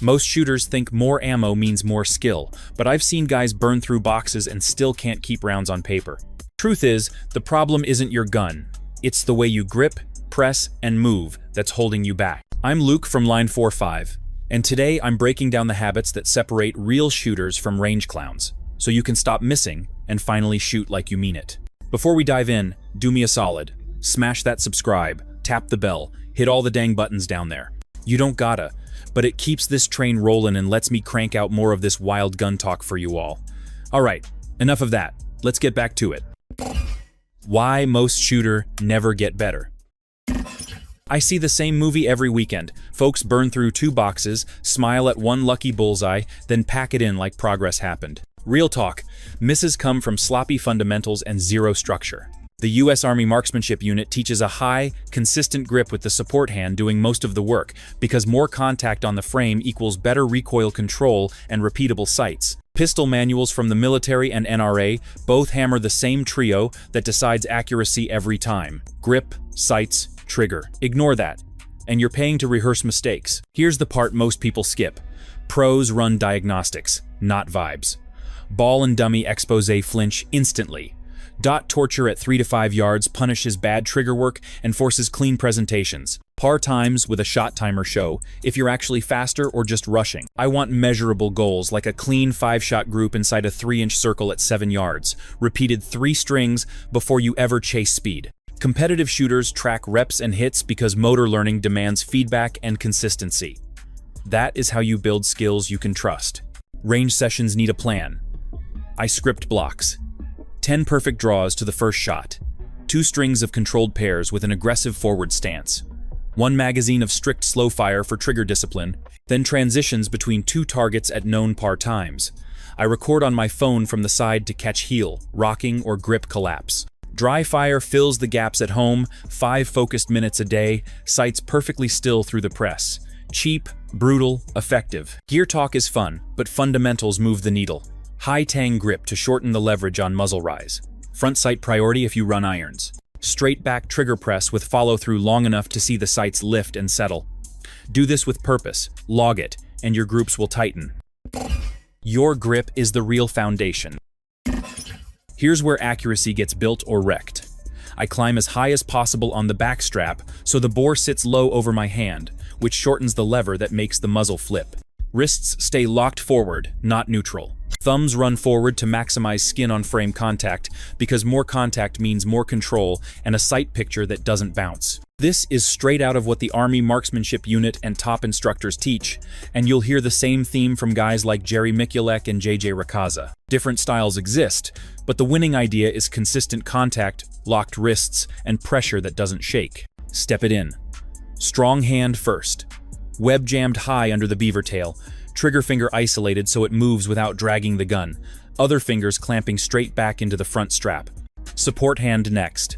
Most shooters think more ammo means more skill, but I've seen guys burn through boxes and still can't keep rounds on paper. Truth is, the problem isn't your gun. It's the way you grip, press, and move that's holding you back. I'm Luke from Line 45, and today I'm breaking down the habits that separate real shooters from range clowns, so you can stop missing and finally shoot like you mean it. Before we dive in, do me a solid. Smash that subscribe, tap the bell, hit all the dang buttons down there. You don't gotta, but it keeps this train rolling and lets me crank out more of this wild gun talk for you all. Alright, enough of that. Let's get back to it. Why most shooter never get better. I see the same movie every weekend. Folks burn through 2 boxes, smile at one lucky bullseye, then pack it in like progress happened. Real talk, misses come from sloppy fundamentals and zero structure. The U.S. Army Marksmanship Unit teaches a high, consistent grip with the support hand doing most of the work, because more contact on the frame equals better recoil control and repeatable sights. Pistol manuals from the military and NRA both hammer the same trio that decides accuracy every time: grip, sights, trigger. Ignore that, and you're paying to rehearse mistakes. Here's the part most people skip. Pros run diagnostics, not vibes. Ball and dummy expose flinch instantly. Dot torture at 3 to 5 yards punishes bad trigger work and forces clean presentations. Par times with a shot timer show if you're actually faster or just rushing. I want measurable goals like a clean 5-shot group inside a 3-inch circle at 7 yards, repeated 3 strings before you ever chase speed. Competitive shooters track reps and hits because motor learning demands feedback and consistency. That is how you build skills you can trust. Range sessions need a plan. I script blocks. 10 perfect draws to the first shot. 2 strings of controlled pairs with an aggressive forward stance. 1 magazine of strict slow fire for trigger discipline, then transitions between 2 targets at known par times. I record on my phone from the side to catch heel, rocking, or grip collapse. Dry fire fills the gaps at home, 5 focused minutes a day, sights perfectly still through the press. Cheap, brutal, effective. Gear talk is fun, but fundamentals move the needle. High tang grip to shorten the leverage on muzzle rise. Front sight priority if you run irons. Straight back trigger press with follow through long enough to see the sights lift and settle. Do this with purpose, log it, and your groups will tighten. Your grip is the real foundation. Here's where accuracy gets built or wrecked. I climb as high as possible on the back strap so the bore sits low over my hand, which shortens the lever that makes the muzzle flip. Wrists stay locked forward, not neutral. Thumbs run forward to maximize skin-on-frame contact because more contact means more control and a sight picture that doesn't bounce. This is straight out of what the Army Marksmanship Unit and top instructors teach, and you'll hear the same theme from guys like Jerry Mikulek and JJ Rakaza. Different styles exist, but the winning idea is consistent contact, locked wrists, and pressure that doesn't shake. Step it in. Strong hand first. Web jammed high under the beaver tail. Trigger finger isolated so it moves without dragging the gun. Other fingers clamping straight back into the front strap. Support hand next.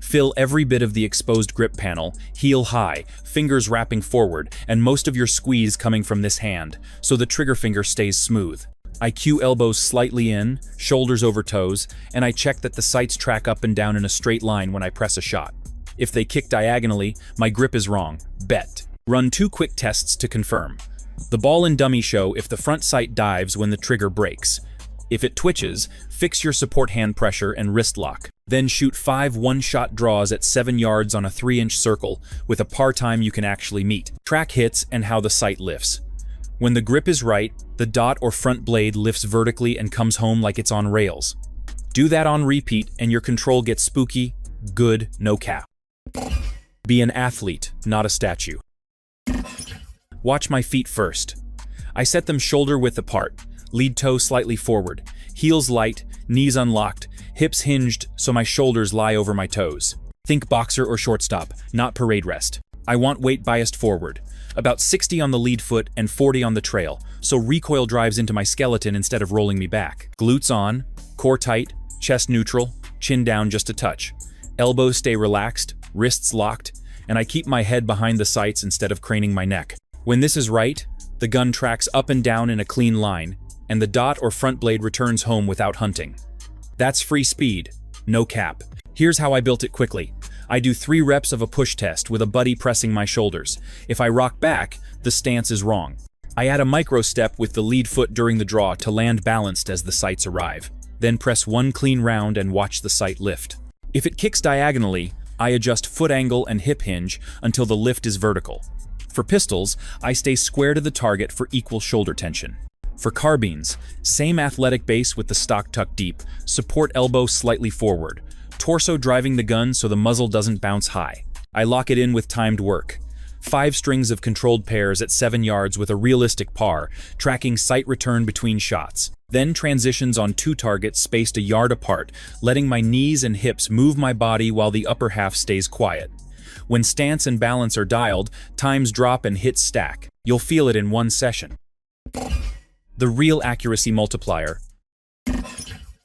Fill every bit of the exposed grip panel, heel high, fingers wrapping forward, and most of your squeeze coming from this hand, so the trigger finger stays smooth. I cue elbows slightly in, shoulders over toes, and I check that the sights track up and down in a straight line when I press a shot. If they kick diagonally, my grip is wrong. Bet. Run 2 quick tests to confirm. The ball and dummy show if the front sight dives when the trigger breaks. If it twitches, fix your support hand pressure and wrist lock. Then shoot 5 one-shot draws at 7 yards on a 3-inch circle with a par time you can actually meet. Track hits and how the sight lifts. When the grip is right, the dot or front blade lifts vertically and comes home like it's on rails. Do that on repeat and your control gets spooky, good, no cap. Be an athlete, not a statue. Watch my feet first. I set them shoulder width apart, lead toe slightly forward, heels light, knees unlocked, hips hinged so my shoulders lie over my toes. Think boxer or shortstop, not parade rest. I want weight biased forward, about 60 on the lead foot and 40 on the trail, so recoil drives into my skeleton instead of rolling me back. Glutes on, core tight, chest neutral, chin down just a touch. Elbows stay relaxed, wrists locked, and I keep my head behind the sights instead of craning my neck. When this is right, the gun tracks up and down in a clean line, and the dot or front blade returns home without hunting. That's free speed, no cap. Here's how I built it quickly. I do 3 reps of a push test with a buddy pressing my shoulders. If I rock back, the stance is wrong. I add a micro step with the lead foot during the draw to land balanced as the sights arrive. Then press one clean round and watch the sight lift. If it kicks diagonally, I adjust foot angle and hip hinge until the lift is vertical. For pistols, I stay square to the target for equal shoulder tension. For carbines, same athletic base with the stock tucked deep, support elbow slightly forward, torso driving the gun so the muzzle doesn't bounce high. I lock it in with timed work. 5 strings of controlled pairs at 7 yards with a realistic par, tracking sight return between shots. Then transitions on 2 targets spaced a yard apart, letting my knees and hips move my body while the upper half stays quiet. When stance and balance are dialed, times drop and hits stack. You'll feel it in one session. The real accuracy multiplier.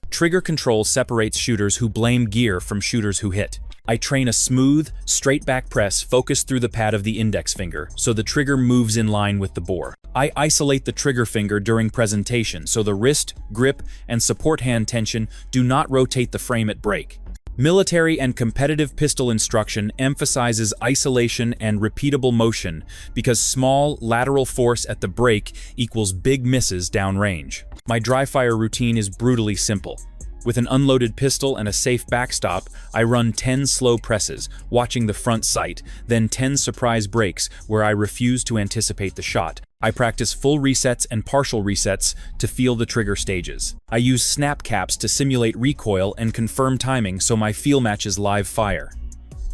Trigger control separates shooters who blame gear from shooters who hit. I train a smooth, straight back press focused through the pad of the index finger, so the trigger moves in line with the bore. I isolate the trigger finger during presentation, so the wrist, grip, and support hand tension do not rotate the frame at break. Military and competitive pistol instruction emphasizes isolation and repeatable motion because small, lateral force at the break equals big misses downrange. My dry fire routine is brutally simple. With an unloaded pistol and a safe backstop, I run 10 slow presses, watching the front sight, then 10 surprise breaks where I refuse to anticipate the shot. I practice full resets and partial resets to feel the trigger stages. I use snap caps to simulate recoil and confirm timing so my feel matches live fire.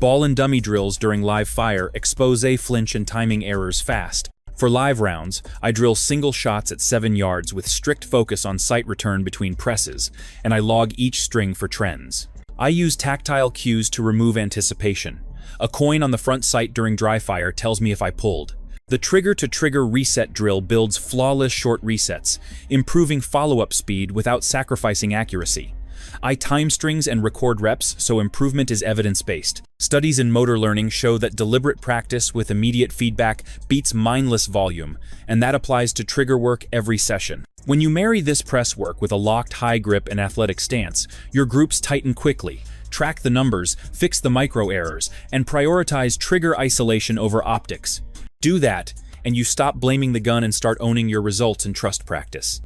Ball and dummy drills during live fire expose flinch and timing errors fast. For live rounds, I drill single shots at 7 yards with strict focus on sight return between presses, and I log each string for trends. I use tactile cues to remove anticipation. A coin on the front sight during dry fire tells me if I pulled. The trigger-to-trigger reset drill builds flawless short resets, improving follow-up speed without sacrificing accuracy. I time strings and record reps, so improvement is evidence-based. Studies in motor learning show that deliberate practice with immediate feedback beats mindless volume, and that applies to trigger work every session. When you marry this press work with a locked high grip and athletic stance, your groups tighten quickly. Track the numbers, fix the micro errors, and prioritize trigger isolation over optics. Do that, and you stop blaming the gun and start owning your results in trust practice.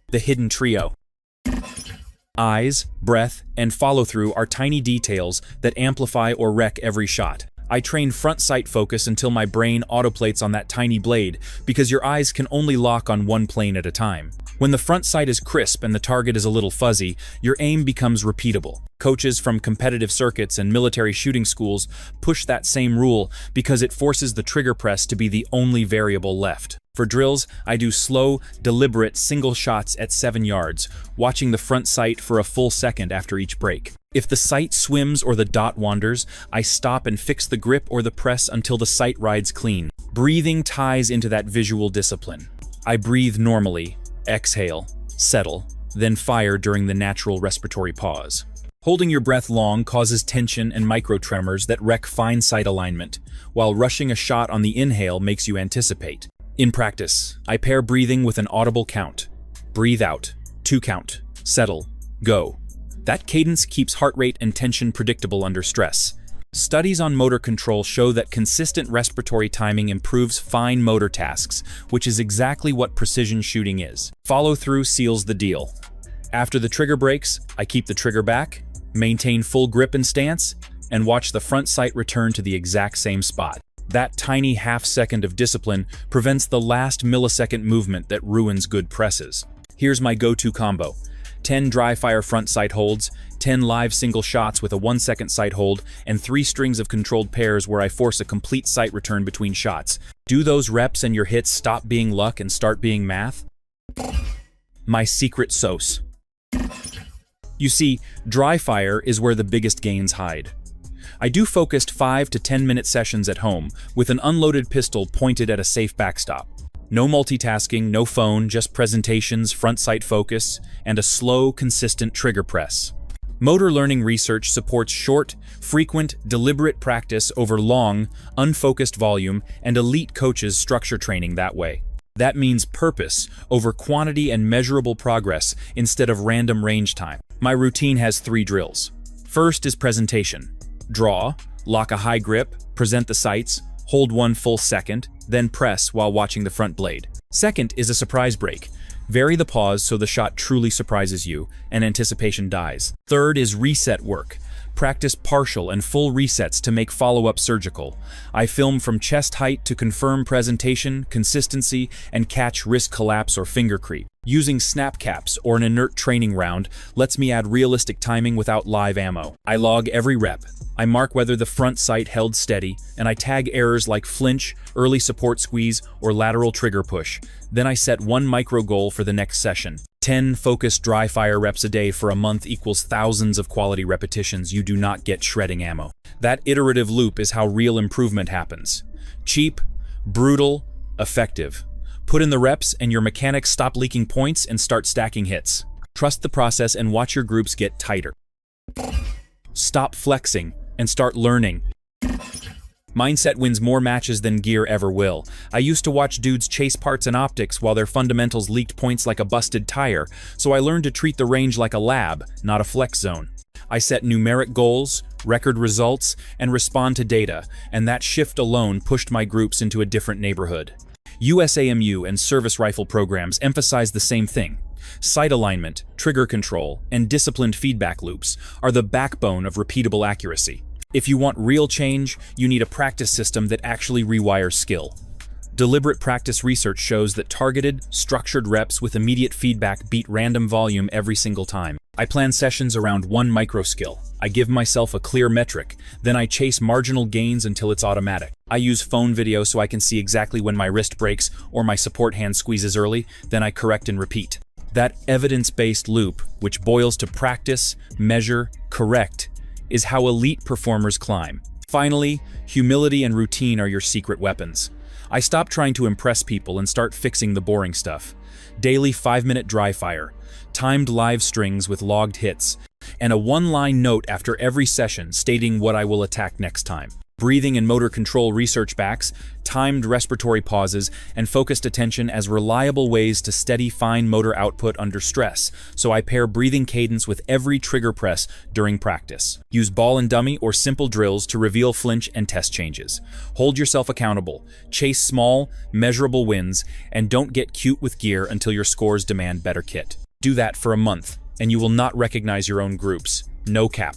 The hidden trio. Eyes, breath, and follow-through are tiny details that amplify or wreck every shot. I train front sight focus until my brain autoplates on that tiny blade, because your eyes can only lock on one plane at a time. When the front sight is crisp and the target is a little fuzzy, your aim becomes repeatable. Coaches from competitive circuits and military shooting schools push that same rule because it forces the trigger press to be the only variable left. For drills, I do slow, deliberate single shots at 7 yards, watching the front sight for a full second after each break. If the sight swims or the dot wanders, I stop and fix the grip or the press until the sight rides clean. Breathing ties into that visual discipline. I breathe normally, exhale, settle, then fire during the natural respiratory pause. Holding your breath long causes tension and microtremors that wreck fine sight alignment, while rushing a shot on the inhale makes you anticipate. In practice, I pair breathing with an audible count. Breathe out, 2 count, settle, go. That cadence keeps heart rate and tension predictable under stress. Studies on motor control show that consistent respiratory timing improves fine motor tasks, which is exactly what precision shooting is. Follow-through seals the deal. After the trigger breaks, I keep the trigger back, maintain full grip and stance, and watch the front sight return to the exact same spot. That tiny half-second of discipline prevents the last millisecond movement that ruins good presses. Here's my go-to combo. 10 dry fire front sight holds, 10 live single shots with a 1-second sight hold, and 3 strings of controlled pairs where I force a complete sight return between shots. Do those reps and your hits stop being luck and start being math? My secret sauce. You see, dry fire is where the biggest gains hide. I do focused 5 to 10 minute sessions at home with an unloaded pistol pointed at a safe backstop. No multitasking, no phone, just presentations, front sight focus, and a slow, consistent trigger press. Motor learning research supports short, frequent, deliberate practice over long, unfocused volume, and elite coaches structure training that way. That means purpose over quantity and measurable progress instead of random range time. My routine has 3 drills. First is presentation. Draw, lock a high grip, present the sights, Hold 1 full second, then press while watching the front blade. Second is a surprise break. Vary the pause so the shot truly surprises you and anticipation dies. Third is reset work. Practice partial and full resets to make follow-up surgical. I film from chest height to confirm presentation, consistency, and catch wrist collapse or finger creep. Using snap caps or an inert training round lets me add realistic timing without live ammo. I log every rep. I mark whether the front sight held steady, and I tag errors like flinch, early support squeeze, or lateral trigger push. Then I set one micro goal for the next session. 10 focused dry fire reps a day for a month equals thousands of quality repetitions you do not get shredding ammo. That iterative loop is how real improvement happens. Cheap, brutal, effective. Put in the reps and your mechanics stop leaking points and start stacking hits. Trust the process and watch your groups get tighter. Stop flexing and start learning. Mindset wins more matches than gear ever will. I used to watch dudes chase parts and optics while their fundamentals leaked points like a busted tire, so I learned to treat the range like a lab, not a flex zone. I set numeric goals, record results, and respond to data, and that shift alone pushed my groups into a different neighborhood. USAMU and service rifle programs emphasize the same thing. Sight alignment, trigger control, and disciplined feedback loops are the backbone of repeatable accuracy. If you want real change, you need a practice system that actually rewires skill. Deliberate practice research shows that targeted, structured reps with immediate feedback beat random volume every single time. I plan sessions around one micro skill. I give myself a clear metric, then I chase marginal gains until it's automatic. I use phone video so I can see exactly when my wrist breaks or my support hand squeezes early, then I correct and repeat. That evidence-based loop, which boils to practice, measure, correct, is how elite performers climb. Finally, humility and routine are your secret weapons. I stop trying to impress people and start fixing the boring stuff. Daily 5-minute dry fire, timed live strings with logged hits, and a one-line note after every session stating what I will attack next time. Breathing and motor control research backs, timed respiratory pauses, and focused attention as reliable ways to steady fine motor output under stress, so I pair breathing cadence with every trigger press during practice. Use ball and dummy or simple drills to reveal flinch and test changes. Hold yourself accountable, chase small, measurable wins, and don't get cute with gear until your scores demand better kit. Do that for a month, and you will not recognize your own groups. No cap.